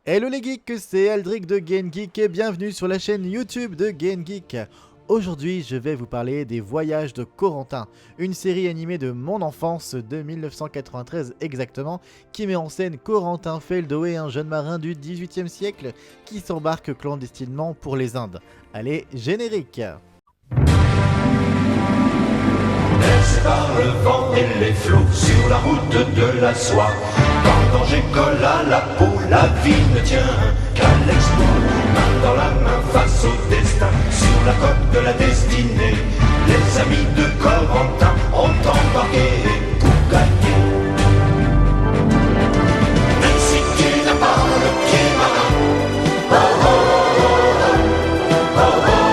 Hello les geeks, c'est Aldric de Gain Geek et bienvenue sur la chaîne YouTube de Gain Geek. Aujourd'hui, je vais vous parler des Voyages de Corentin, une série animée de mon enfance de 1993 exactement, qui met en scène Corentin Feldoway, un jeune marin du XVIIIe siècle qui s'embarque clandestinement pour les Indes. Allez, générique! Laissé par le vent et les flots sur la route de la soie. Quand danger colle à la peau, la vie ne tient qu'à l'exploit. Main dans la main face au destin, sur la côte de la destinée. Les amis de Corentin ont embarqué pour gagner. Même si tu n'as pas le pied marin, oh oh oh oh, oh oh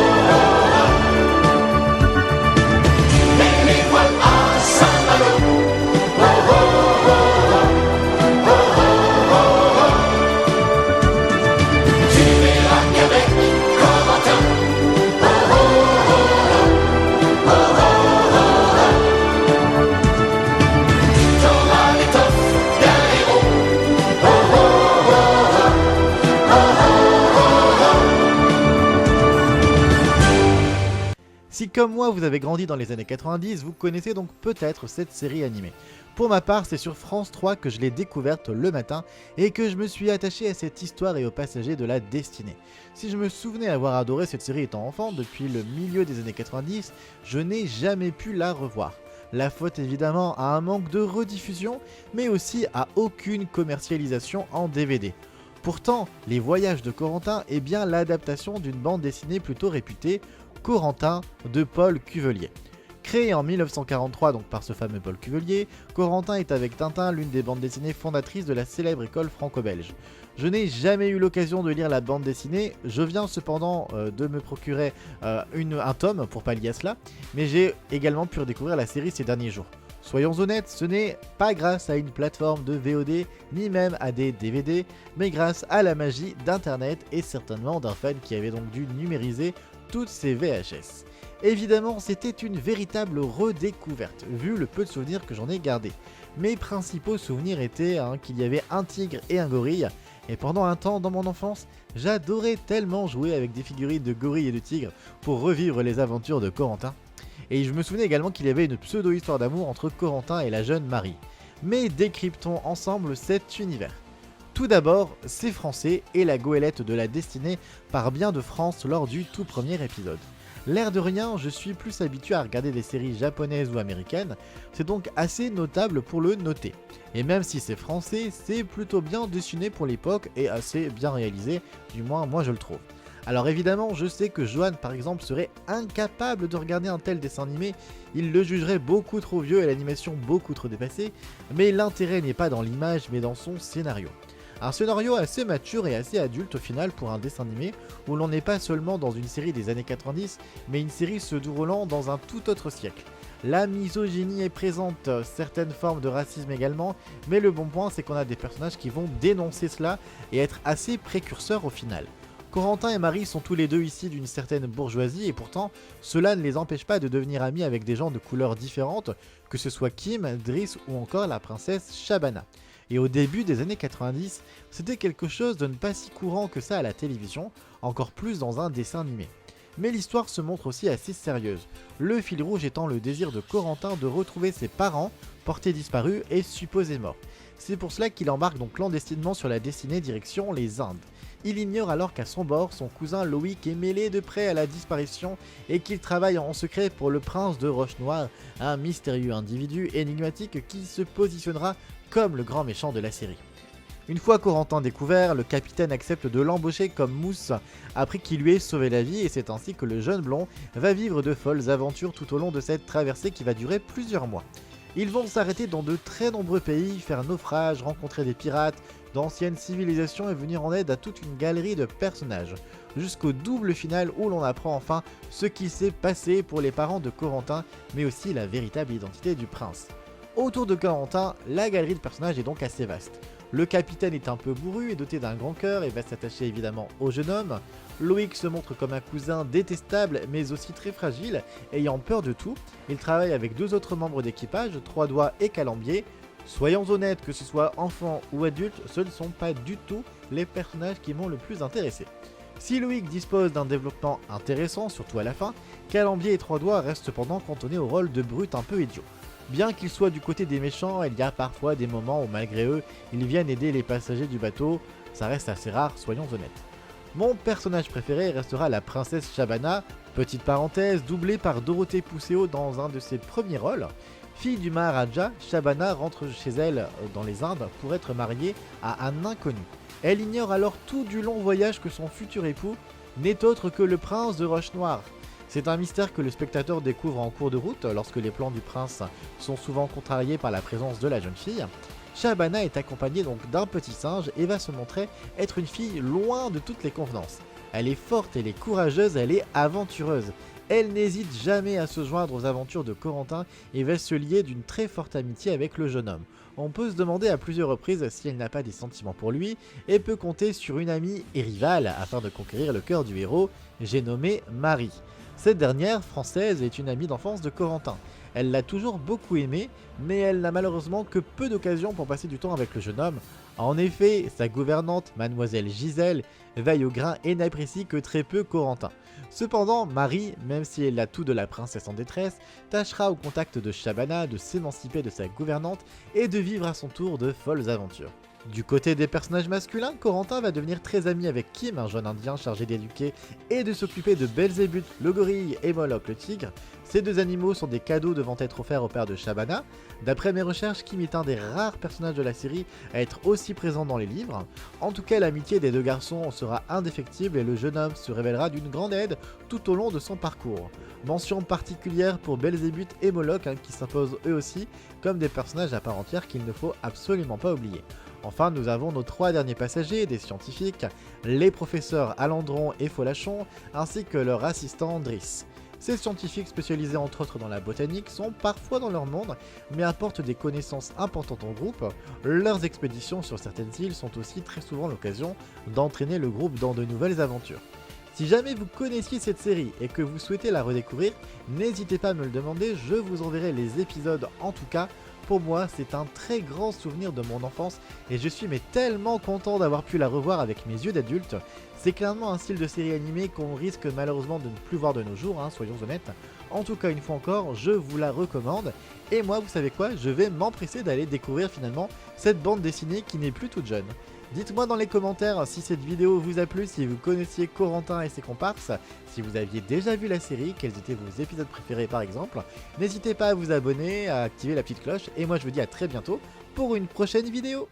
Si comme moi vous avez grandi dans les années 90, vous connaissez donc peut-être cette série animée. Pour ma part, c'est sur France 3 que je l'ai découverte le matin et que je me suis attaché à cette histoire et aux passagers de la destinée. Si je me souvenais avoir adoré cette série étant enfant, depuis le milieu des années 90, je n'ai jamais pu la revoir. La faute évidemment à un manque de rediffusion, mais aussi à aucune commercialisation en DVD. Pourtant, Les Voyages de Corentin est bien l'adaptation d'une bande dessinée plutôt réputée, Corentin de Paul Cuvelier. Créé en 1943 donc par ce fameux Paul Cuvelier, Corentin est avec Tintin l'une des bandes dessinées fondatrices de la célèbre école franco-belge. Je n'ai jamais eu l'occasion de lire la bande dessinée, je viens cependant de me procurer un tome pour pallier à cela, mais j'ai également pu redécouvrir la série ces derniers jours. Soyons honnêtes, ce n'est pas grâce à une plateforme de VOD, ni même à des DVD, mais grâce à la magie d'internet et certainement d'un fan qui avait donc dû numériser toutes ces VHS. Évidemment, c'était une véritable redécouverte, vu le peu de souvenirs que j'en ai gardés. Mes principaux souvenirs étaient qu'il y avait un tigre et un gorille, et pendant un temps dans mon enfance, j'adorais tellement jouer avec des figurines de gorilles et de tigres pour revivre les aventures de Corentin. Et je me souvenais également qu'il y avait une pseudo-histoire d'amour entre Corentin et la jeune Marie. Mais décryptons ensemble cet univers. Tout d'abord, c'est français et la goélette de la destinée part bien de France lors du tout premier épisode. L'air de rien, je suis plus habitué à regarder des séries japonaises ou américaines, c'est donc assez notable pour le noter. Et même si c'est français, c'est plutôt bien dessiné pour l'époque et assez bien réalisé, du moins moi je le trouve. Alors évidemment, je sais que Johan par exemple serait incapable de regarder un tel dessin animé, il le jugerait beaucoup trop vieux et l'animation beaucoup trop dépassée, mais l'intérêt n'est pas dans l'image mais dans son scénario. Un scénario assez mature et assez adulte au final pour un dessin animé où l'on n'est pas seulement dans une série des années 90 mais une série se déroulant dans un tout autre siècle. La misogynie est présente, certaines formes de racisme également, mais le bon point c'est qu'on a des personnages qui vont dénoncer cela et être assez précurseurs au final. Corentin et Marie sont tous les deux issus d'une certaine bourgeoisie et pourtant cela ne les empêche pas de devenir amis avec des gens de couleurs différentes, que ce soit Kim, Driss ou encore la princesse Shabana. Et au début des années 90, c'était quelque chose de ne pas si courant que ça à la télévision, encore plus dans un dessin animé. Mais l'histoire se montre aussi assez sérieuse, le fil rouge étant le désir de Corentin de retrouver ses parents, portés disparus et supposés morts. C'est pour cela qu'il embarque donc clandestinement sur la destinée direction les Indes. Il ignore alors qu'à son bord, son cousin Loïc est mêlé de près à la disparition et qu'il travaille en secret pour le prince de Roche-Noire, un mystérieux individu énigmatique qui se positionnera comme le grand méchant de la série. Une fois Corentin découvert, le capitaine accepte de l'embaucher comme mousse après qu'il lui ait sauvé la vie et c'est ainsi que le jeune blond va vivre de folles aventures tout au long de cette traversée qui va durer plusieurs mois. Ils vont s'arrêter dans de très nombreux pays, faire naufrage, rencontrer des pirates, d'anciennes civilisations et venir en aide à toute une galerie de personnages, jusqu'au double final où l'on apprend enfin ce qui s'est passé pour les parents de Corentin, mais aussi la véritable identité du prince. Autour de Corentin, la galerie de personnages est donc assez vaste. Le capitaine est un peu bourru et doté d'un grand cœur et va s'attacher évidemment au jeune homme. Loïc se montre comme un cousin détestable mais aussi très fragile, ayant peur de tout. Il travaille avec deux autres membres d'équipage, Trois Doigts et Calambier. Soyons honnêtes, que ce soit enfant ou adulte, ce ne sont pas du tout les personnages qui m'ont le plus intéressé. Si Loïc dispose d'un développement intéressant, surtout à la fin, Calambier et Trois Doigts restent cependant cantonnés au rôle de brutes un peu idiots. Bien qu'ils soient du côté des méchants, il y a parfois des moments où malgré eux, ils viennent aider les passagers du bateau, ça reste assez rare, soyons honnêtes. Mon personnage préféré restera la princesse Shabana, petite parenthèse, doublée par Dorothée Pousseau dans un de ses premiers rôles. Fille du Maharaja, Shabana rentre chez elle dans les Indes pour être mariée à un inconnu. Elle ignore alors tout du long voyage que son futur époux n'est autre que le prince de Roche-Noire. C'est un mystère que le spectateur découvre en cours de route lorsque les plans du prince sont souvent contrariés par la présence de la jeune fille. Shabana est accompagnée donc d'un petit singe et va se montrer être une fille loin de toutes les convenances. Elle est forte, elle est courageuse, elle est aventureuse. Elle n'hésite jamais à se joindre aux aventures de Corentin et va se lier d'une très forte amitié avec le jeune homme. On peut se demander à plusieurs reprises si elle n'a pas des sentiments pour lui et peut compter sur une amie et rivale afin de conquérir le cœur du héros, j'ai nommé Marie. Cette dernière, française, est une amie d'enfance de Corentin. Elle l'a toujours beaucoup aimé, mais elle n'a malheureusement que peu d'occasions pour passer du temps avec le jeune homme. En effet, sa gouvernante, mademoiselle Gisèle, veille au grain et n'apprécie que très peu Corentin. Cependant, Marie, même si elle a tout de la princesse en détresse, tâchera au contact de Shabana de s'émanciper de sa gouvernante et de vivre à son tour de folles aventures. Du côté des personnages masculins, Corentin va devenir très ami avec Kim, un jeune indien chargé d'éduquer et de s'occuper de Belzébuth, le gorille, et Moloch, le tigre. Ces deux animaux sont des cadeaux devant être offerts au père de Shabana. D'après mes recherches, Kim est un des rares personnages de la série à être aussi présent dans les livres. En tout cas, l'amitié des deux garçons sera indéfectible et le jeune homme se révélera d'une grande aide tout au long de son parcours. Mention particulière pour Belzébuth et Moloch qui s'imposent eux aussi comme des personnages à part entière qu'il ne faut absolument pas oublier. Enfin, nous avons nos trois derniers passagers, des scientifiques, les professeurs Alandron et Folachon, ainsi que leur assistant Driss. Ces scientifiques spécialisés entre autres dans la botanique sont parfois dans leur monde, mais apportent des connaissances importantes au groupe. Leurs expéditions sur certaines îles sont aussi très souvent l'occasion d'entraîner le groupe dans de nouvelles aventures. Si jamais vous connaissiez cette série et que vous souhaitez la redécouvrir, n'hésitez pas à me le demander, je vous enverrai les épisodes en tout cas. Pour moi, c'est un très grand souvenir de mon enfance et je suis tellement content d'avoir pu la revoir avec mes yeux d'adulte. C'est clairement un style de série animée qu'on risque malheureusement de ne plus voir de nos jours, soyons honnêtes. En tout cas, une fois encore, je vous la recommande. Et moi, vous savez quoi, je vais m'empresser d'aller découvrir finalement cette bande dessinée qui n'est plus toute jeune. Dites-moi dans les commentaires si cette vidéo vous a plu, si vous connaissiez Corentin et ses comparses, si vous aviez déjà vu la série, quels étaient vos épisodes préférés par exemple. N'hésitez pas à vous abonner, à activer la petite cloche, et moi je vous dis à très bientôt pour une prochaine vidéo.